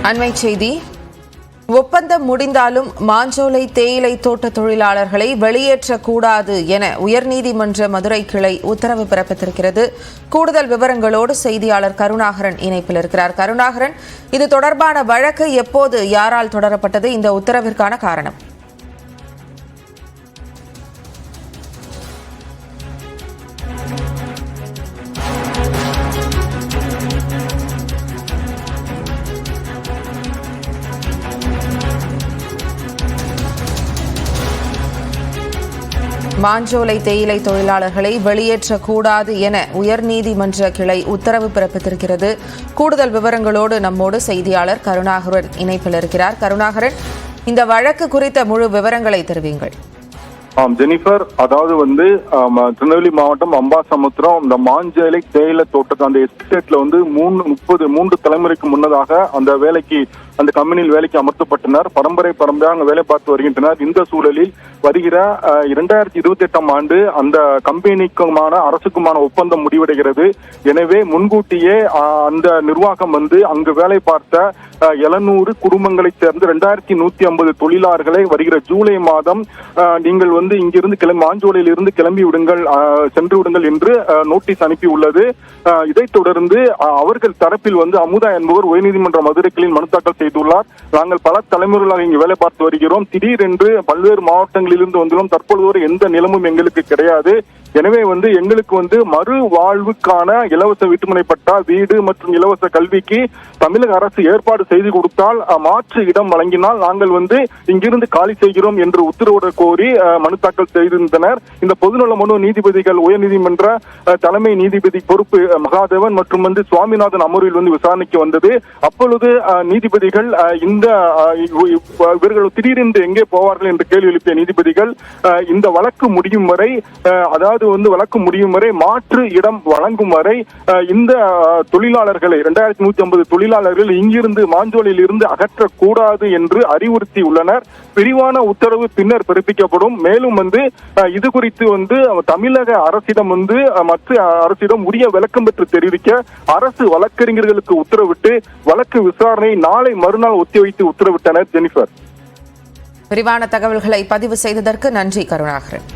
அண்மை செய்தி. ஒப்பந்தம் முடிந்தாலும் மாஞ்சோலை தேயிலை தோட்ட தொழிலாளர்களை வெளியேற்றக்கூடாது என உயர்நீதிமன்ற மதுரை கிளை உத்தரவு பிறப்பித்திருக்கிறது. கூடுதல் விவரங்களோடு செய்தியாளர் கருணாகரன் இணைப்பில் இருக்கிறார். கருணாகரன், இது தொடர்பான வழக்கு எப்போது யாரால் தொடரப்பட்டது? இந்த உத்தரவிற்கான காரணம்? மாஞ்சோலை தேயிலை தொழிலாளர்களை வெளியேற்றக்கூடாது என உயர்நீதிமன்ற கிளை உத்தரவு பிறப்பித்திருக்கிறது. கூடுதல் விவரங்களோடு நம்மோடு செய்தியாளர் கருணாகரன் இணைப்பில் இருக்கிறார். கருணாகரன், இந்த வழக்கு குறித்த முழு விவரங்களை தெரிவிங்கள். ஜெனிஃபர், அதாவது திருநெல்வேலி மாவட்டம் அம்பாசமுத்திரம் இந்த மாஞ்சோலை தேயிலை தோட்டத்தை அந்த எஸ்டேட்ல 3 தலைமுறைக்கு முன்னதாக அந்த வேலைக்கு அந்த கம்பெனியில் வேலைக்கு அமர்த்தப்பட்டனர். பரம்பரையாக அங்க வேலை பார்த்து வருகின்றனர். இந்த சூழலில் வருகிற 2028ஆம் ஆண்டு அந்த கம்பெனிக்குமான அரசுக்குமான ஒப்பந்தம் முடிவடைகிறது. எனவே முன்கூட்டியே அந்த நிர்வாகம் அங்கு வேலை பார்த்த 700 குடும்பங்களைச் சேர்ந்து 2150 தொழிலாளர்களை வருகிற ஜூலை மாதம் நீங்கள் இங்கிருந்து மாஞ்சோலையில் இருந்து கிளம்பி விடுங்கள், சென்று விடுங்கள் என்று நோட்டீஸ் அனுப்பி உள்ளது. இதைத் தொடர்ந்து அவர்கள் தரப்பில் அமுதா என்பவர் உயர்நீதிமன்ற மதுரை கிளையில் மனு தாக்கல் செய்துள்ளார். நாங்கள் பல தலைமுறைகளாக இங்கு வேலை பார்த்து வருகிறோம். திடீரென்று பல்வேறு மாவட்டங்களில் இருந்து வந்துள்ளோம். தற்பொழுது ஒரு எந்த நிலமும் எங்களுக்கு கிடையாது. எனவே எங்களுக்கு மறு வாழ்வுக்கான இலவச வீட்டுமனை பட்டா, வீடு மற்றும் இலவச கல்விக்கு தமிழக அரசு ஏற்பாடு செய்து கொடுத்தால், மாற்று இடம் வழங்கினால் நாங்கள் இங்கிருந்து காலி செய்கிறோம் என்று உத்தரவிட கோரி மனு தாக்கல் செய்திருந்தனர். இந்த பொதுநல மனு நீதிபதிகள் உயர்நீதிமன்ற தலைமை நீதிபதி பொறுப்பு மகாதேவன் மற்றும் சுவாமிநாதன் அமர்வில் விசாரணைக்கு வந்தது. அப்பொழுது நீதிபதிகள் இவர்கள் திடீரென்று எங்கே போவார்கள் என்று கேள்வி எழுப்பிய நீதிபதிகள் இந்த வழக்கு முடியும் வரை, அதாவது வழக்கு முடியும் வரை மாற்று இடம் வழங்கும் வரை இந்த தொழிலாளர்களை 2150 தொழிலாளர்கள் இங்கிருந்து மாஞ்சோலையில் இருந்து அகற்றக்கூடாது என்று அறிவுறுத்தி உள்ளனர். விரிவான உத்தரவு பின்னர் பிறப்பிக்கப்படும். மேலும் இது குறித்து தமிழக அரசிடம் மற்ற அரசிடம் உரிய விளக்கம் பெற்று தெரிவிக்க அரசு வழக்கறிஞர்களுக்கு உத்தரவிட்டு வழக்கு விசாரணை நாளை மறுநாள் ஒத்திவைத்து உத்தரவிட்டனர். ஜெனிஃபர், விரிவான தகவல்களை பதிவு செய்ததற்கு நன்றி கருணாகரன்.